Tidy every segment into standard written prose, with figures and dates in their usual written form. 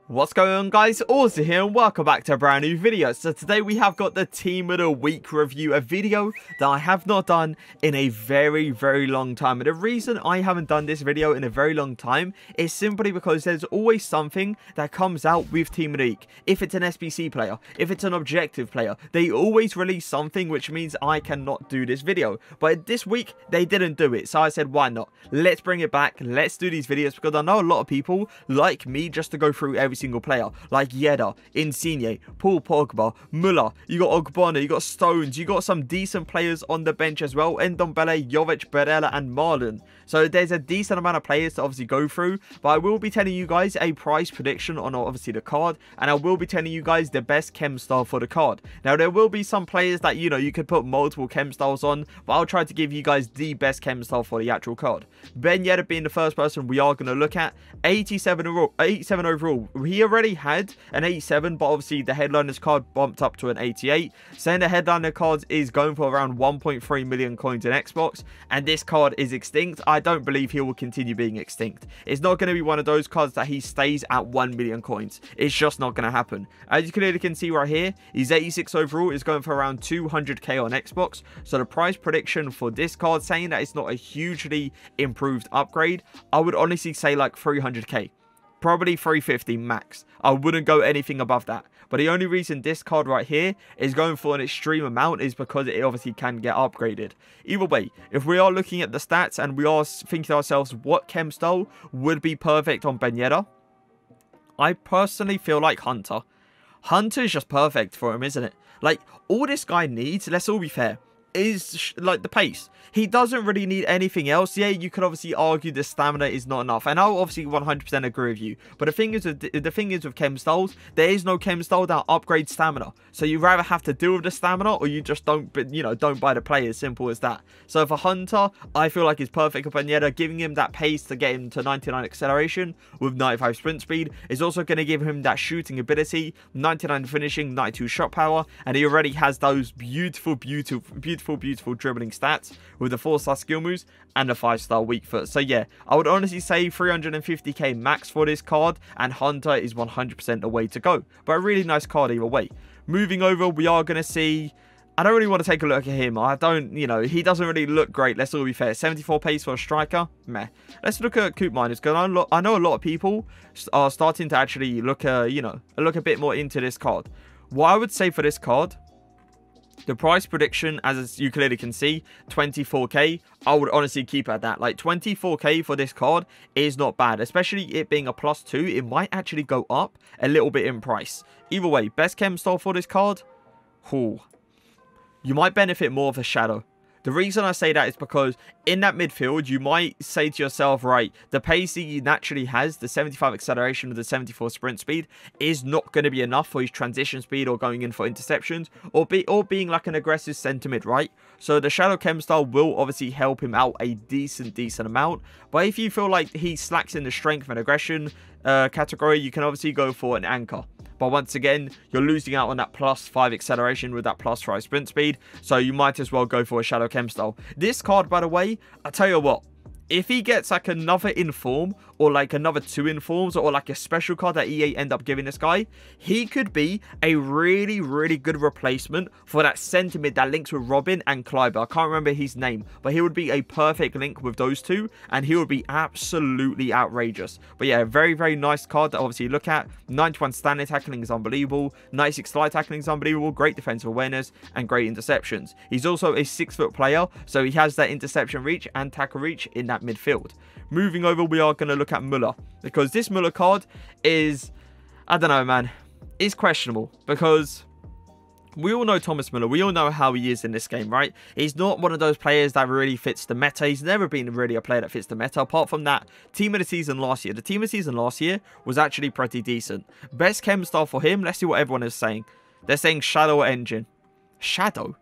What's going on, guys? Auzio here and welcome back to a brand new video. So today we have got the Team of the Week review, a video that I have not done in a very long time. And the reason I haven't done this video in a very long time is simply because there's always something that comes out with Team of the Week. If it's an SBC player, if it's an objective player, they always release something, which means I cannot do this video. But this week they didn't do it, so I said why not? Let's bring it back, let's do these videos, because I know a lot of people like me just to go through every single player, like Yedda, Insignia, Pogba, Mohr, you got Ogbonna, you got Stones, you got some decent players on the bench as well, Ndombele, Jovic, Barella and Marlon. So there's a decent amount of players to obviously go through, but I will be telling you guys a price prediction on obviously the card, and I will be telling you guys the best chem style for the card. Now there will be some players that, you know, you could put multiple chem styles on, but I'll try to give you guys the best chem style for the actual card. Ben Yedda being the first person we are going to look at, 87 overall. He already had an 87, but obviously the headliner's card bumped up to an 88. Saying the headliner cards is going for around 1.3 million coins in Xbox, and this card is extinct. I don't believe he will continue being extinct. It's not going to be one of those cards that he stays at 1 million coins. It's just not going to happen. As you clearly can see right here, he's 86 overall, is going for around 200k on Xbox. So the price prediction for this card, saying that it's not a hugely improved upgrade, I would honestly say like 300k. Probably 350 max. I wouldn't go anything above that. But the only reason this card right here is going for an extreme amount is because it obviously can get upgraded. Either way, if we are looking at the stats and we are thinking to ourselves what chem style would be perfect on Ben Yedda, I personally feel like Hunter. Hunter is just perfect for him, isn't it? Like, all this guy needs, let's all be fair, is like the pace. He doesn't really need anything else. Yeah, you could obviously argue the stamina is not enough, and I'll obviously 100% agree with you. But the thing is with chem styles, there is no chem style that upgrades stamina. So you rather have to deal with the stamina, or you just don't, you know, don't buy the play. As simple as that. So for Hunter, I feel like it's perfect for Ben Yedda, giving him that pace to get him to 99 acceleration with 95 sprint speed. Is also going to give him that shooting ability, 99 finishing, 92 shot power, and he already has those beautiful dribbling stats with the 4-star skill moves and the 5-star weak foot. So yeah, I would honestly say 350k max for this card, and Hunter is 100% the way to go. But a really nice card either way. Moving over, we are going to see, I don't really want to take a look at him. I don't, you know, he doesn't really look great. Let's all be fair. 74 pace for a striker, meh. Let's look at Coop Miners, because I know a lot of people are starting to actually look, you know, look a bit more into this card. What I would say for this card, the price prediction, as you clearly can see, 24k, I would honestly keep at that. Like, 24k for this card is not bad, especially it being a +2. It might actually go up a little bit in price. Either way, best chem style for this card, you might benefit more of a Shadow. The reason I say that is because in that midfield, you might say to yourself, right, the pace he naturally has, the 75 acceleration with the 74 sprint speed, is not going to be enough for his transition speed or going in for interceptions or being like an aggressive centre mid, right? So the Shadow chem style will obviously help him out a decent amount. But if you feel like he slacks in the strength and aggression category, you can obviously go for an Anchor. But once again, you're losing out on that +5 acceleration with that +5 sprint speed. So you might as well go for a Shadow chem style. This card, by the way, I tell you what, if he gets like another inform or like another 2 informs or like a special card that EA end up giving this guy, he could be a really good replacement for that centre mid that links with Robin and Kleiber. I can't remember his name, but he would be a perfect link with those two, and he would be absolutely outrageous. But yeah, very nice card to obviously look at. 91 standing tackling is unbelievable, 96 slide tackling is unbelievable, great defensive awareness and great interceptions. He's also a 6-foot player, so he has that interception reach and tackle reach in that midfield. Moving over, we are going to look at Mohr, because this Mohr card is, I don't know, man, it's questionable, because we all know Thomas Mohr. We all know how he is in this game, right? He's not one of those players that really fits the meta. He's never been really a player that fits the meta, apart from that team of the season last year. The team of the season last year was actually pretty decent. Best chem style for him, let's see what everyone is saying. They're saying Shadow or Engine. Shadow?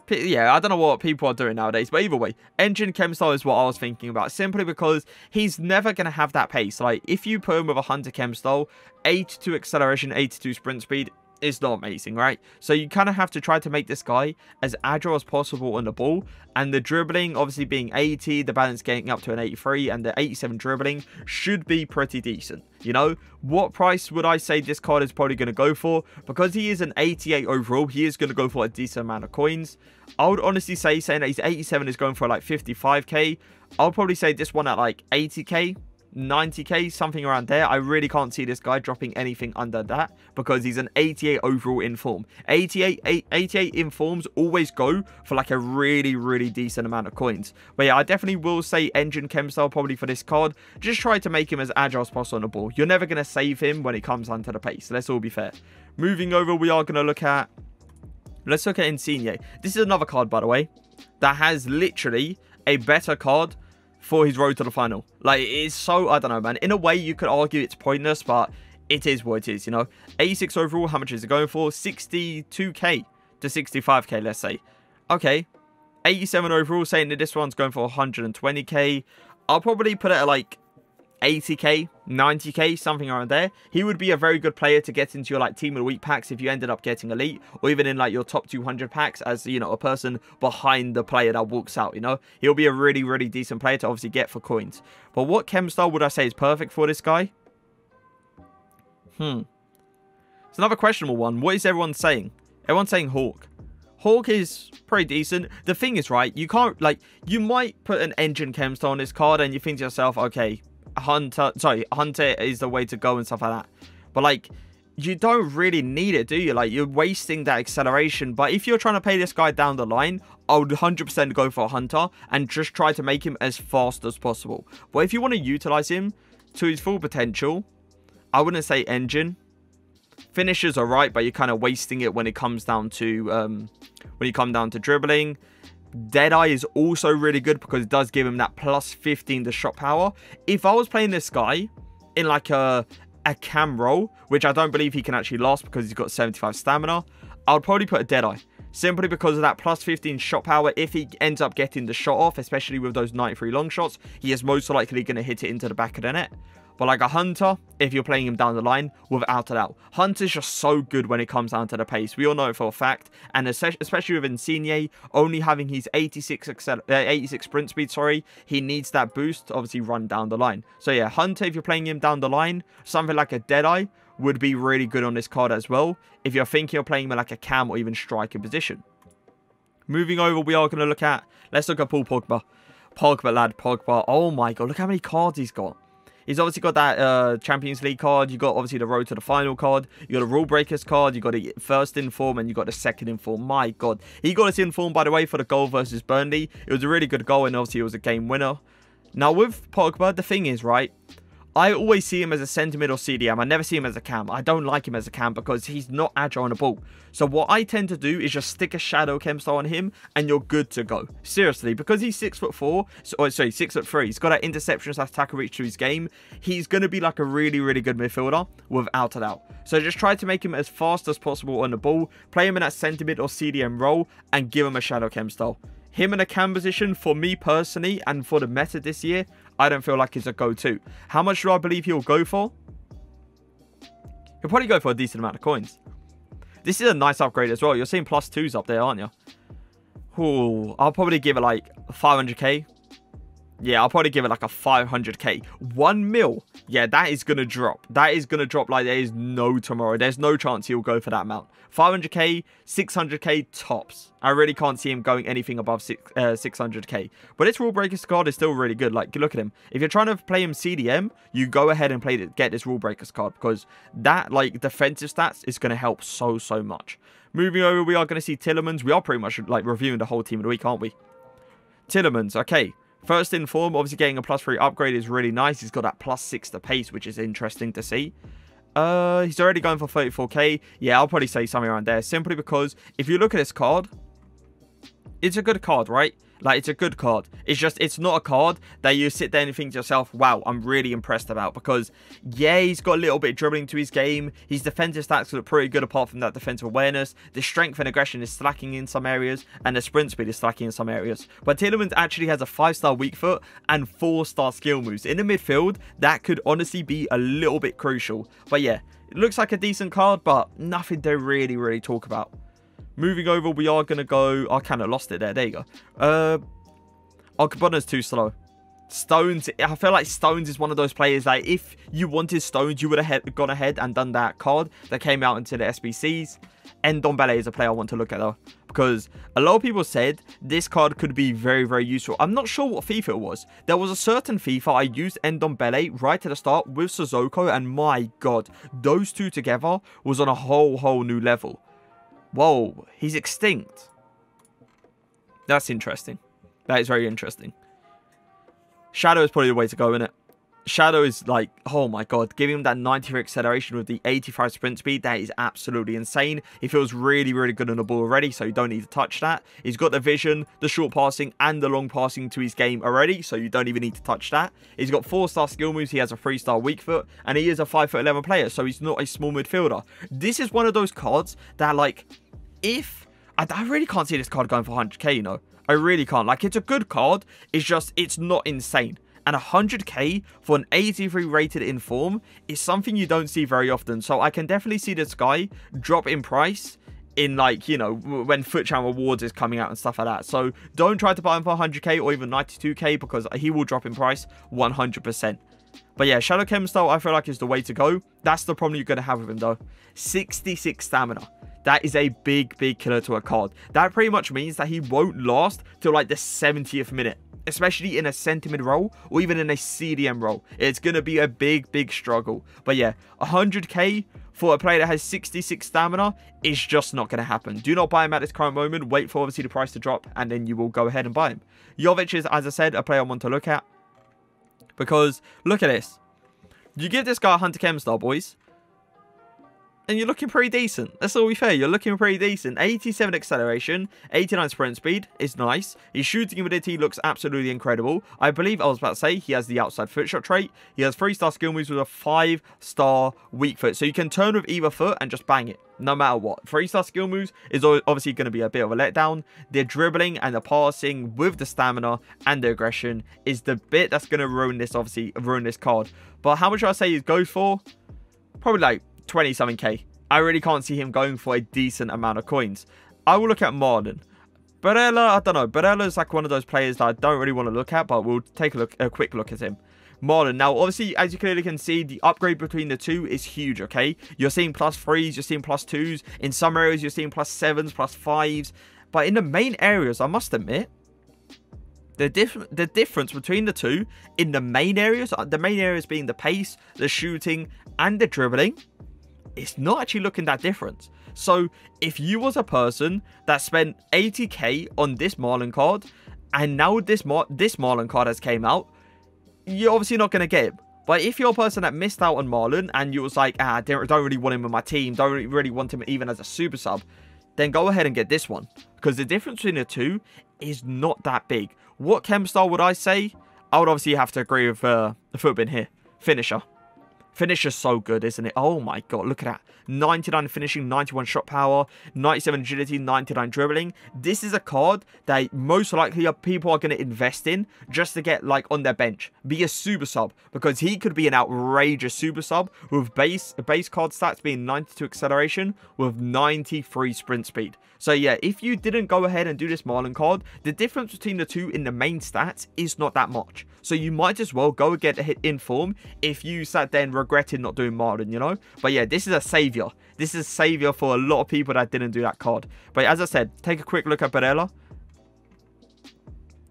Yeah, I don't know what people are doing nowadays, but either way, Engine chem style is what I was thinking about, simply because he's never going to have that pace. Like, if you put him with a Hunter chem style, 82 acceleration, 82 sprint speed, it's not amazing, right? So you kind of have to try to make this guy as agile as possible on the ball, and the dribbling obviously being 80, the balance getting up to an 83, and the 87 dribbling should be pretty decent. You know, what price would I say this card is probably going to go for? Because he is an 88 overall, he is going to go for a decent amount of coins. I would honestly say, saying that he's 87 is going for like 55k. I'll probably say this one at like 80k. 90k, something around there. I really can't see this guy dropping anything under that because he's an 88 overall in form. 88 informs always go for like a really decent amount of coins. But yeah, I definitely will say engine chem style probably for this card. Just try to make him as agile as possible on the ball. You're never going to save him when it comes onto the pace. Let's all be fair. Moving over, we are going to look at... Let's look at Insignia. This is another card, by the way, that has literally a better card for his road to the final. Like, it's so, I don't know, man. In a way, you could argue it's pointless, but it is what it is, you know. 86 overall, how much is it going for? 62k to 65k, let's say. Okay. 87 overall, saying that this one's going for 120k. I'll probably put it at like 80k, 90k, something around there. He would be a very good player to get into your like team of the week packs if you ended up getting elite, or even in like your top 200 packs as, you know, a person behind the player that walks out, you know. He'll be a really decent player to obviously get for coins. But what chem style would I say is perfect for this guy? It's another questionable one. What is everyone saying? Everyone's saying Hawk. Hawk is pretty decent. The thing is, right, you can't, like, you might put an engine chem style on this card and you think to yourself, okay, Hunter is the way to go and stuff like that. But like, you don't really need it, do you? Like, you're wasting that acceleration. But if you're trying to play this guy down the line, I would 100% go for Hunter and just try to make him as fast as possible. But if you want to utilize him to his full potential, I wouldn't say engine. Finishers are right, but you're kind of wasting it when it comes down to dribbling. Deadeye is also really good because it does give him that plus 15 to shot power. If I was playing this guy in like a cam role, which I don't believe he can actually last because he's got 75 stamina, I would probably put a Deadeye. Simply because of that plus 15 shot power. If he ends up getting the shot off, especially with those 93 long shots, he is most likely going to hit it into the back of the net. But like a Hunter, if you're playing him down the line, without a doubt. Hunter's just so good when it comes down to the pace. We all know it for a fact. And especially with Insignia, only having his 86 sprint speed, he needs that boost to obviously run down the line. So yeah, Hunter, if you're playing him down the line, something like a Deadeye would be really good on this card as well, if you're thinking of playing him in like a cam or even striker position. Moving over, we are going to look at, let's look at Pogba. Pogba, lad, Pogba. Oh my god, look how many cards he's got. He's obviously got that Champions League card. You got obviously the Road to the Final card. You got a Rule Breakers card. You got a first in form and you got the second in form. My god. He got us in form, by the way, for the goal versus Burnley. It was a really good goal and obviously it was a game winner. Now with Pogba, the thing is, right, I always see him as a centre mid or CDM. I never see him as a cam. I don't like him as a cam because he's not agile on the ball. So what I tend to do is just stick a shadow chem style on him and you're good to go. Seriously, because he's 6'4", 6'3". He's got that interception / tackle reach to his game. He's going to be like a really good midfielder without a doubt. So just try to make him as fast as possible on the ball. Play him in that centre mid or CDM role and give him a shadow chem style. Him in a cam position, for me personally, and for the meta this year, I don't feel like it's a go-to. How much do I believe he'll go for? He'll probably go for a decent amount of coins. This is a nice upgrade as well. You're seeing +2s up there, aren't you? Ooh, I'll probably give it like 500k. Yeah, I'll probably give it like a 500k. 1 mil. Yeah, that is going to drop. That is going to drop like there is no tomorrow. There's no chance he'll go for that amount. 500k, 600k tops. I really can't see him going anything above 600k. But this Rule Breakers card is still really good. Like, look at him. If you're trying to play him CDM, you go ahead and get this Rule Breakers card. Because that, like, defensive stats is going to help so much. Moving over, we are going to see Tielemans. We are pretty much, like, reviewing the whole team of the week, aren't we? Tielemans, okay. First in form, obviously getting a +3 upgrade is really nice. He's got that +6 to pace, which is interesting to see. He's already going for 34k. Yeah, I'll probably say something around there. Simply because if you look at this card, it's a good card, right? Like, it's a good card. It's just, it's not a card that you sit there and think to yourself, wow, I'm really impressed about. Because, yeah, he's got a little bit of dribbling to his game. His defensive stats look pretty good apart from that defensive awareness. The strength and aggression is slacking in some areas. And the sprint speed is slacking in some areas. But Tielemans actually has a 5-star weak foot and 4-star skill moves. In the midfield, that could honestly be a little bit crucial. But yeah, it looks like a decent card, but nothing to really talk about. Moving over, we are going to go... I kind of lost it there. There you go. Cabona's too slow. Stones, I feel like Stones is one of those players that if you wanted Stones, you would have gone ahead and done that card that came out into the SBCs. Ndombele is a player I want to look at though, because a lot of people said this card could be very useful. I'm not sure what FIFA it was. There was a certain FIFA I used Ndombele right at the start with Sissoko, and my god, those two together was on a whole new level. Whoa, he's extinct. That's interesting. That is very interesting. Shadow is probably the way to go, isn't it? Shadow is like, oh my god, giving him that 93 acceleration with the 85 sprint speed, that is absolutely insane. He feels really good on the ball already, so you don't need to touch that. He's got the vision, the short passing, and the long passing to his game already, so you don't even need to touch that. He's got 4-star skill moves, he has a 3-star weak foot, and he is a 5'11" player, so he's not a small midfielder. This is one of those cards that, like, if... I really can't see this card going for 100k, you know? I really can't. Like, it's a good card, it's just, it's not insane. And 100k for an 83 rated in form is something you don't see very often. So I can definitely see this guy drop in price in, like, you know, when FUT Rewards is coming out and stuff like that. So don't try to buy him for 100k or even 92k because he will drop in price 100%. But yeah, Shadow Chem style I feel like is the way to go. That's the problem you're going to have with him though. 66 stamina. That is a big killer to a card. That pretty much means that he won't last till like the 70th minute. Especially in a centre-mid role or even in a CDM role. It's going to be a big struggle. But yeah, 100k for a player that has 66 stamina is just not going to happen. Do not buy him at this current moment. Wait for obviously the price to drop and then you will go ahead and buy him. Jovic is, as I said, a player I want to look at. Because, look at this. You give this guy a Hunter Chem star, boys. And you're looking pretty decent. Let's all be fair. You're looking pretty decent. 87 acceleration, 89 sprint speed is nice. His shooting ability looks absolutely incredible. I believe I was about to say he has the outside foot shot trait. He has 3-star skill moves with a 5-star weak foot. So you can turn with either foot and just bang it, no matter what. 3-star skill moves is obviously going to be a bit of a letdown. The dribbling and the passing with the stamina and the aggression is the bit that's going to ruin this, obviously, ruin this card. But how much I say he goes for? Probably like 20 something k. I really can't see him going for a decent amount of coins. I will look at Marlon. Barella, I don't know. Barella is like one of those players that I don't really want to look at, but we'll take a quick look at him. Marlon. Now, obviously, as you clearly can see, the upgrade between the two is huge, okay? You're seeing +3s, you're seeing +2s. In some areas, you're seeing +7s, +5s. But in the main areas, I must admit, the difference between the two in the main areas being the pace, the shooting, and the dribbling, it's not actually looking that different. So if you was a person that spent 80k on this Marlon card, and now this Marlon card has came out, you're obviously not going to get him. But if you're a person that missed out on Marlon, and you was like, I don't really want him in my team, don't really want him even as a super sub, then go ahead and get this one. Because the difference between the two is not that big. What chem style would I say? I would obviously have to agree with the footbin here. Finisher. Finisher's so good, isn't it? Oh my god, look at that. 99 finishing, 91 shot power, 97 agility, 99 dribbling. This is a card that most likely people are going to invest in just to get like on their bench. Be a super sub, because he could be an outrageous super sub with base card stats being 92 acceleration with 93 sprint speed. So yeah, if you didn't go ahead and do this Marlon card, the difference between the two in the main stats is not that much. So you might as well go and get a hit in form if you sat there and regretted not doing Marlon, you know? But yeah, this is a savior. This is a savior for a lot of people that didn't do that card. But as I said, take a quick look at Barella.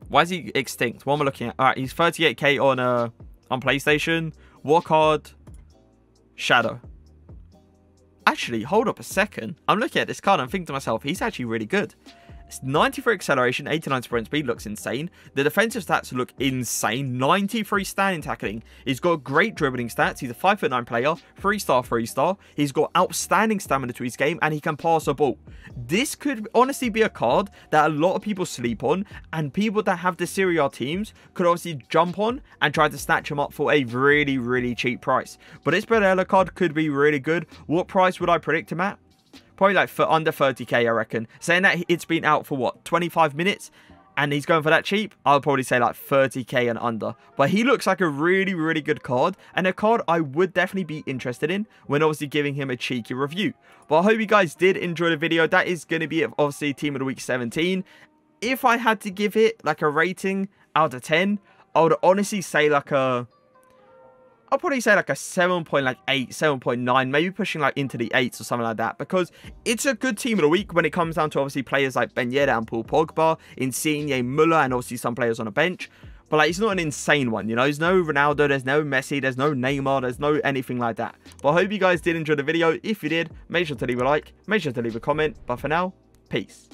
Why is he extinct? What am I looking at? Alright, he's 38k on PlayStation. What card? Shadow. Actually, hold up a second. I'm looking at this card and I'm thinking to myself, he's actually really good. It's 93 acceleration, 89 sprint speed, looks insane. The defensive stats look insane. 93 standing tackling. He's got great dribbling stats. He's a 5'9" player, 3-star, 3-star. He's got outstanding stamina to his game, and he can pass a ball. This could honestly be a card that a lot of people sleep on, and people that have the Serie A teams could obviously jump on and try to snatch him up for a really, really cheap price. But this Barella card could be really good. What price would I predict him at? Probably like for under 30k, I reckon. Saying that it's been out for what, 25 minutes? And he's going for that cheap, I'll probably say like 30k and under. But he looks like a really, really good card, and a card I would definitely be interested in when obviously giving him a cheeky review. But I hope you guys did enjoy the video. That is going to be obviously Team of the Week 17. If I had to give it like a rating out of 10, I would honestly say like a... I'll probably say like a 7.8, 7.9, maybe pushing like into the 8s or something like that, because it's a good Team of the Week when it comes down to obviously players like Ben Yedder and Paul Pogba, Insignia, Mohr, and obviously some players on a bench. But like, it's not an insane one, you know. There's no Ronaldo, there's no Messi, there's no Neymar, there's no anything like that. But I hope you guys did enjoy the video. If you did, make sure to leave a like, make sure to leave a comment. But for now, peace.